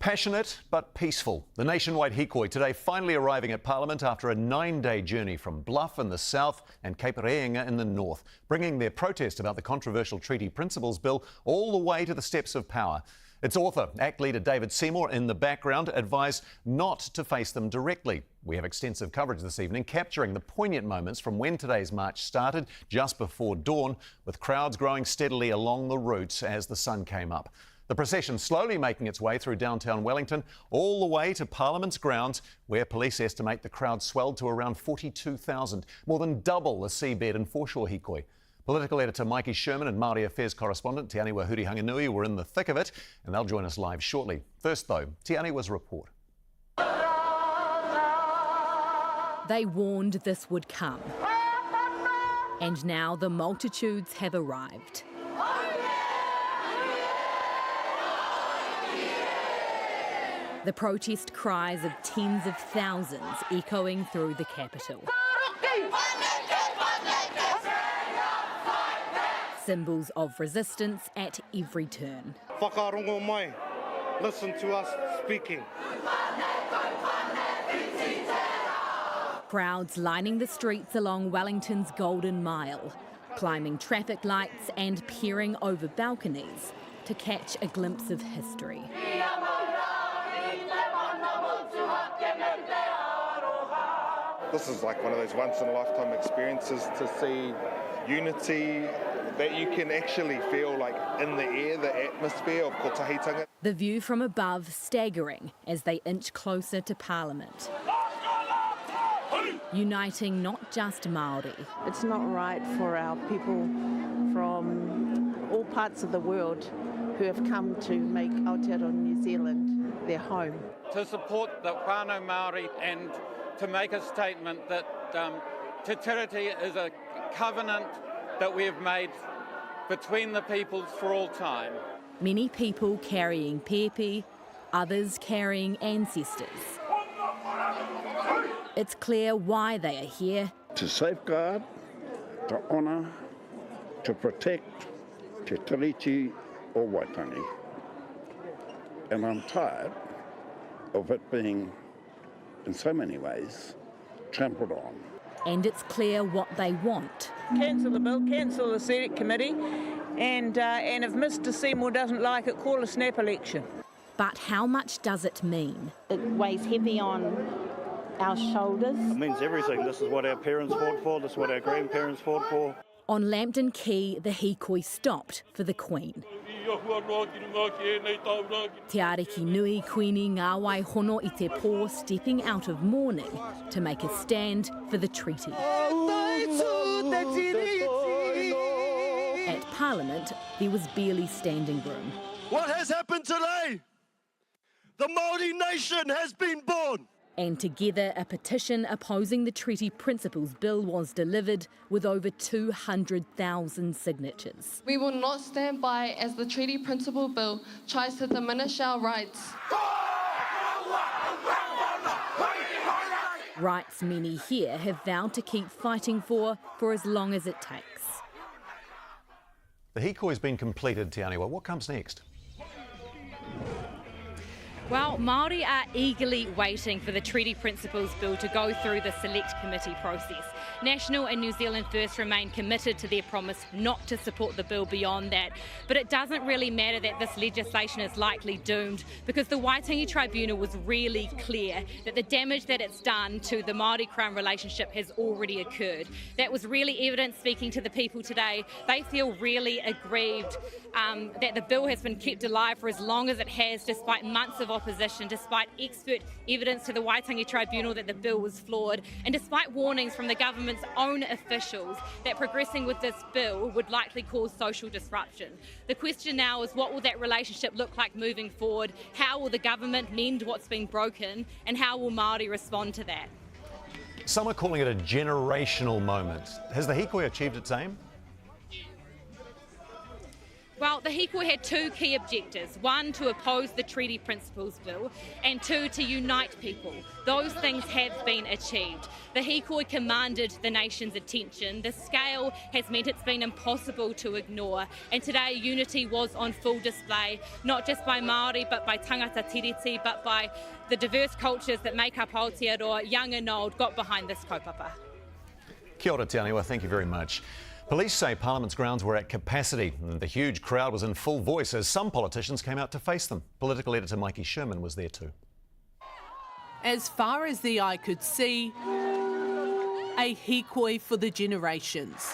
Passionate but peaceful. The nationwide hikoi today finally arriving at Parliament after a 9-day journey from Bluff in the south and Cape Reinga in the north, bringing their protest about the controversial Treaty Principles Bill all the way to the steps of power. Its author, ACT leader David Seymour, in the background, advised not to face them directly. We have extensive coverage this evening, capturing the poignant moments from when today's march started just before dawn, with crowds growing steadily along the route as the sun came up. The procession slowly making its way through downtown Wellington, all the way to Parliament's grounds, where police estimate the crowd swelled to around 42,000, more than double the seabed and foreshore hikoi. Political editor Mikey Sherman and Māori Affairs correspondent Te Aniwa Hurihanganui were in the thick of it, and they'll join us live shortly. First, though, Te Aniwa's report. They warned this would come, and now the multitudes have arrived. The protest cries of tens of thousands echoing through the capital. Symbols of resistance at every turn. Whakarongo mai. Listen to us speaking. Crowds lining the streets along Wellington's Golden Mile, climbing traffic lights and peering over balconies to catch a glimpse of history. This is like one of those once-in-a-lifetime experiences to see unity that you can actually feel like in the air, the atmosphere of kotahitanga. The view from above staggering as they inch closer to Parliament, uniting not just Māori. It's not right for our people from all parts of the world who have come to make Aotearoa New Zealand their home. To support the whānau Māori and to make a statement that Te Tiriti is a covenant that we have made between the peoples for all time. Many people carrying pepe, others carrying ancestors. It's clear why they are here. To safeguard, to honour, to protect Te Tiriti o Waitangi. And I'm tired of it being, in so many ways, trampled on. And it's clear what they want. Cancel the bill, cancel the Senate committee, and if Mr Seymour doesn't like it, call a snap election. But how much does it mean? It weighs heavy on our shoulders. It means everything. This is what our parents fought for, this is what our grandparents fought for. On Lambton Quay, the hikoi stopped for the Queen. Te ariki nui Queenie ngā waihono I te pō stepping out of mourning to make a stand for the treaty. At Parliament, there was barely standing room. What has happened today? The Māori nation has been born. And together, a petition opposing the Treaty Principles Bill was delivered with over 200,000 signatures. We will not stand by as the Treaty Principle Bill tries to diminish our rights. Rights many here have vowed to keep fighting for as long as it takes. The hikoi's been completed, Te Aniwa. What comes next? Well, Māori are eagerly waiting for the Treaty Principles Bill to go through the Select Committee process. National and New Zealand First remain committed to their promise not to support the bill beyond that. But it doesn't really matter that this legislation is likely doomed, because the Waitangi Tribunal was really clear that the damage that it's done to the Māori-Crown relationship has already occurred. That was really evident speaking to the people today. They feel really aggrieved that the bill has been kept alive for as long as it has, despite months of opposition, despite expert evidence to the Waitangi Tribunal that the bill was flawed, and despite warnings from the government's own officials that progressing with this bill would likely cause social disruption. The question now is, what will that relationship look like moving forward? How will the government mend what's been broken, and how will Māori respond to that? Some are calling it a generational moment. Has the hikoi achieved its aim? Well, the Hīkoi had two key objectives. One, to oppose the Treaty Principles Bill, and two, to unite people. Those things have been achieved. The Hīkoi commanded the nation's attention. The scale has meant it's been impossible to ignore. And today, unity was on full display, not just by Māori, but by tangata tiriti, but by the diverse cultures that make up Aotearoa. Young and old got behind this kaupapa. Kia ora, Te Aniwa, thank you very much. Police say Parliament's grounds were at capacity and the huge crowd was in full voice as some politicians came out to face them. Political editor Mikey Sherman was there too. As far as the eye could see, a Hīkoi for the generations,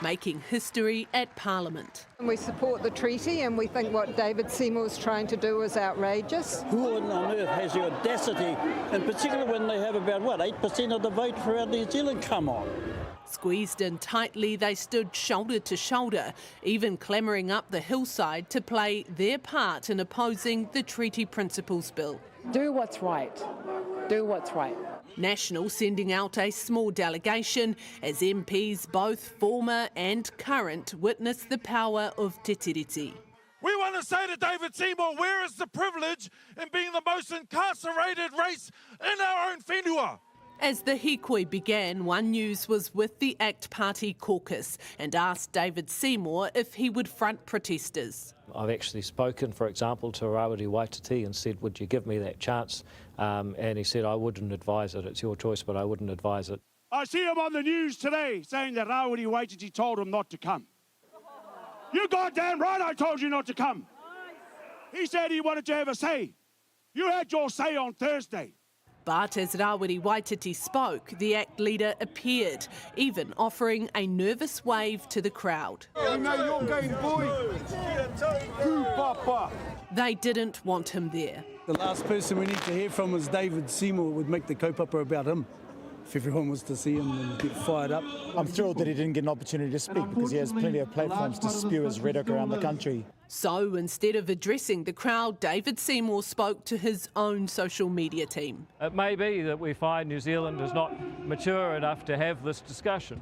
making history at Parliament. We support the treaty and we think what David Seymour is trying to do is outrageous. Who on earth has the audacity, in particular when they have about, 8% of the vote throughout New Zealand? Come on. Squeezed in tightly, they stood shoulder to shoulder, even clamouring up the hillside to play their part in opposing the Treaty Principles Bill. Do what's right. Do what's right. National sending out a small delegation as MPs, both former and current, witness the power of te tiriti. We want to say to David Seymour, where is the privilege in being the most incarcerated race in our own whenua? As the Hīkoi began, One News was with the ACT Party caucus and asked David Seymour if he would front protesters. I've actually spoken, for example, to Rawiri Waititi and said, would you give me that chance? And he said, I wouldn't advise it. It's your choice, but I wouldn't advise it. I see him on the news today saying that Rawiri Waititi told him not to come. You goddamn right I told you not to come. He said he wanted to have a say. You had your say on Thursday. But as Rawiri Waititi spoke, the ACT leader appeared, even offering a nervous wave to the crowd. You know your game, boy. They didn't want him there. The last person we need to hear from is David Seymour. Would make the kaupapa about him. If everyone was to see him and get fired up. I'm thrilled that he didn't get an opportunity to speak because he has plenty of platforms to spew his rhetoric around the country. So instead of addressing the crowd, David Seymour spoke to his own social media team. It may be that we find New Zealand is not mature enough to have this discussion.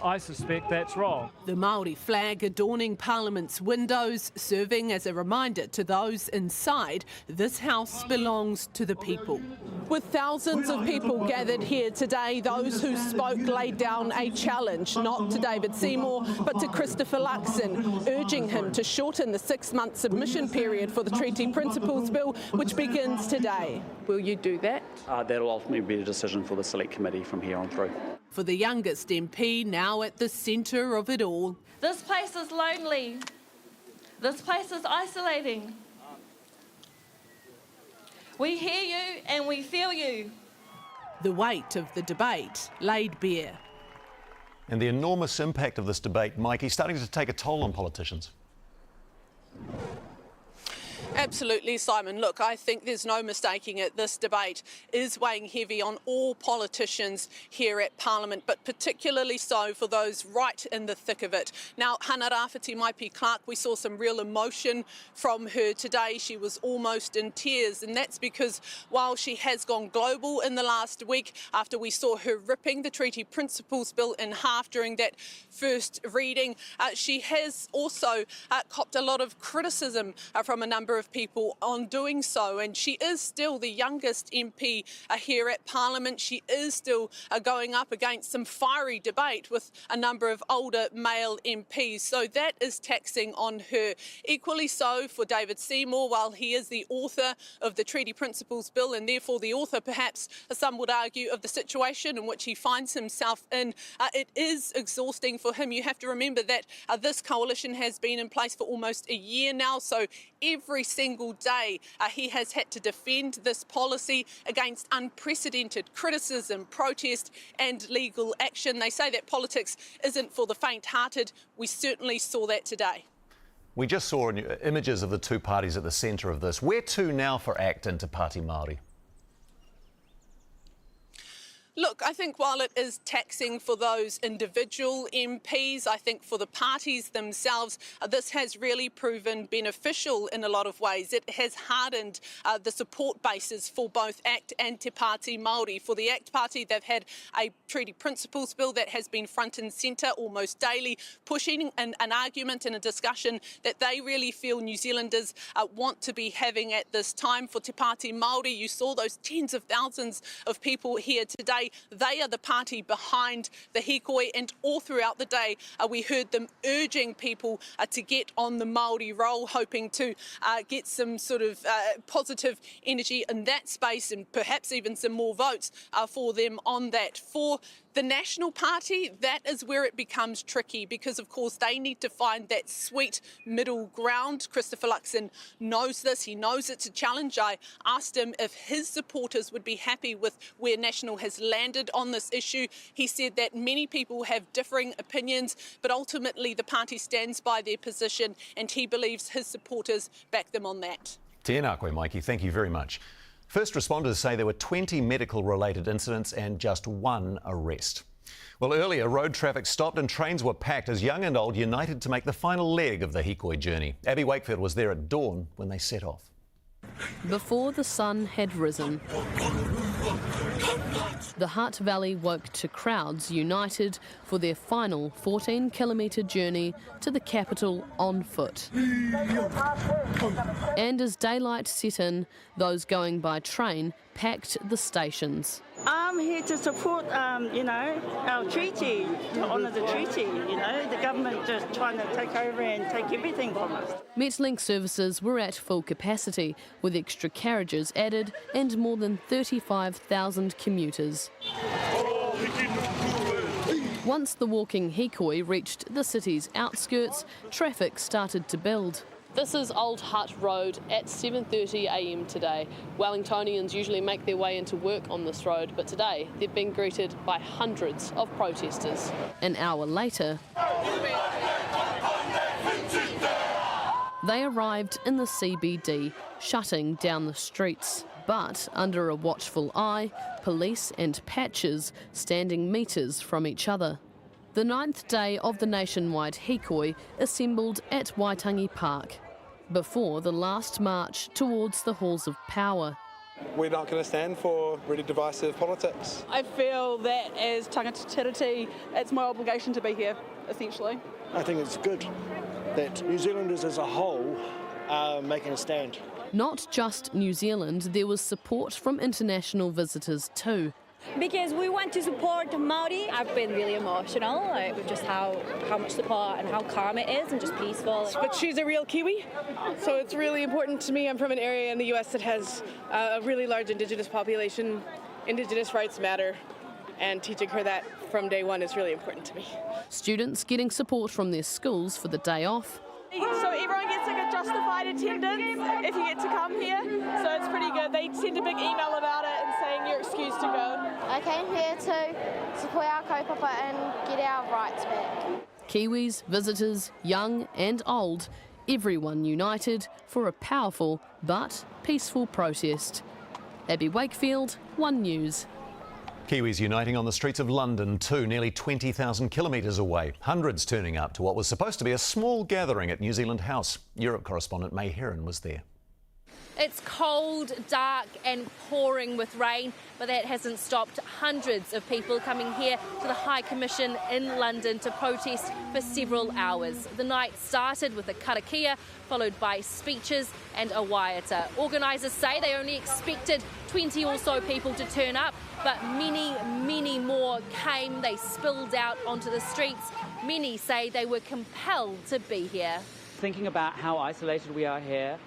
I suspect that's wrong. The Māori flag adorning Parliament's windows, serving as a reminder to those inside, this house belongs to the people. With thousands of people gathered here today, those who spoke laid down a challenge, not to David Seymour, but to Christopher Luxon, urging him to shorten the 6-month submission period for the Treaty Principles Bill, which begins today. Will you do that? That'll ultimately be a decision for the Select Committee from here on through. For the youngest MP, now at the centre of it all. This place is lonely. This place is isolating. We hear you and we feel you. The weight of the debate laid bare. And the enormous impact of this debate, Mikey, starting to take a toll on politicians. Absolutely, Simon. Look, I think there's no mistaking it. This debate is weighing heavy on all politicians here at Parliament, but particularly so for those right in the thick of it. Now, Hana Rāwhiti Maipi Clark, we saw some real emotion from her today. She was almost in tears, and that's because while she has gone global in the last week after we saw her ripping the Treaty Principles Bill in half during that first reading, she has also copped a lot of criticism from a number of people on doing so, and she is still the youngest MP here at Parliament. She is still going up against some fiery debate with a number of older male MPs, so that is taxing on her. Equally so for David Seymour, while he is the author of the Treaty Principles Bill and therefore the author, perhaps some would argue, of the situation in which he finds himself in. It is exhausting for him. You have to remember that this coalition has been in place for almost a year now, so every single day he has had to defend this policy against unprecedented criticism, protest and legal action. They say that politics isn't for the faint-hearted. We certainly saw that today. We just saw images of the two parties at the centre of this. Where to now for ACT and Te Pāti Māori? Look, I think while it is taxing for those individual MPs, I think for the parties themselves, this has really proven beneficial in a lot of ways. It has hardened the support bases for both ACT and Te Pāti Māori. For the ACT Party, they've had a treaty principles bill that has been front and centre almost daily, pushing an argument and a discussion that they really feel New Zealanders want to be having at this time. For Te Pāti Māori, you saw those tens of thousands of people here today. They are the party behind the hikoi, and all throughout the day we heard them urging people to get on the Māori roll, hoping to get some sort of positive energy in that space and perhaps even some more votes for them on that. For the National Party, that is where it becomes tricky because, of course, they need to find that sweet middle ground. Christopher Luxon knows this. He knows it's a challenge. I asked him if his supporters would be happy with where National has landed on this issue. He said that many people have differing opinions, but ultimately the party stands by their position and he believes his supporters back them on that. Tēnā koe, Mikey. Thank you very much. First responders say there were 20 medical-related incidents and just one arrest. Well, earlier, road traffic stopped and trains were packed as young and old united to make the final leg of the hikoi journey. Abby Wakefield was there at dawn when they set off. Before the sun had risen, the Hutt Valley woke to crowds united for their final 14-kilometre journey to the capital on foot. And as daylight set in, those going by train packed the stations. I'm here to support, our treaty, to honour the treaty. The government just trying to take over and take everything from us. Metlink services were at full capacity, with extra carriages added and more than 35,000 commuters. Once the walking hikoi reached the city's outskirts, traffic started to build. This is Old Hutt Road at 7:30 a.m. today. Wellingtonians usually make their way into work on this road, but today they've been greeted by hundreds of protesters. An hour later, they arrived in the CBD, shutting down the streets. But under a watchful eye, police and patches standing metres from each other. The 9th day of the nationwide hikoi assembled at Waitangi Park before the last march towards the halls of power. We're not going to stand for really divisive politics. I feel that as tangata tiriti, it's my obligation to be here, essentially. I think it's good that New Zealanders as a whole are making a stand. Not just New Zealand, there was support from international visitors too. Because we want to support Māori. I've been really emotional, with just how much support and how calm it is and just peaceful. But she's a real Kiwi, so it's really important to me. I'm from an area in the US that has a really large Indigenous population. Indigenous rights matter, and teaching her that from day one is really important to me. Students getting support from their schools for the day off. So everyone gets like a justified attendance if you get to come here, so it's pretty good. They send a big email about it and saying you're excused to go. I came here to support our kaupapa and get our rights back. Kiwis, visitors, young and old, everyone united for a powerful but peaceful protest. Abby Wakefield, One News. Kiwis uniting on the streets of London too, nearly 20,000 kilometres away. Hundreds turning up to what was supposed to be a small gathering at New Zealand House. Europe correspondent May Heron was there. It's cold, dark and pouring with rain, but that hasn't stopped hundreds of people coming here to the High Commission in London to protest for several hours. The night started with a karakia, followed by speeches and a waiata. Organisers say they only expected 20 or so people to turn up, but many more came. They spilled out onto the streets. Many say they were compelled to be here. Thinking about how isolated we are here,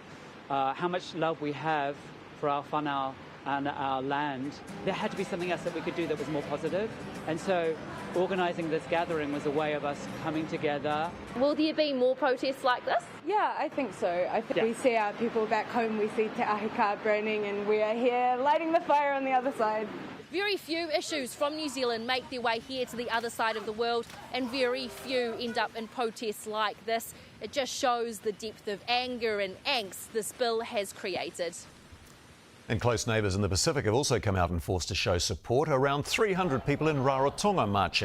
how much love we have for our whānau and our land, there had to be something else that we could do that was more positive. And so organising this gathering was a way of us coming together. Will there be more protests like this? Yeah, I think so. I think we see our people back home, we see Te Ahika burning, and we are here lighting the fire on the other side. Very few issues from New Zealand make their way here to the other side of the world, and very few end up in protests like this. It just shows the depth of anger and angst this bill has created. And close neighbours in the Pacific have also come out in force to show support. Around 300 people in Rarotonga marching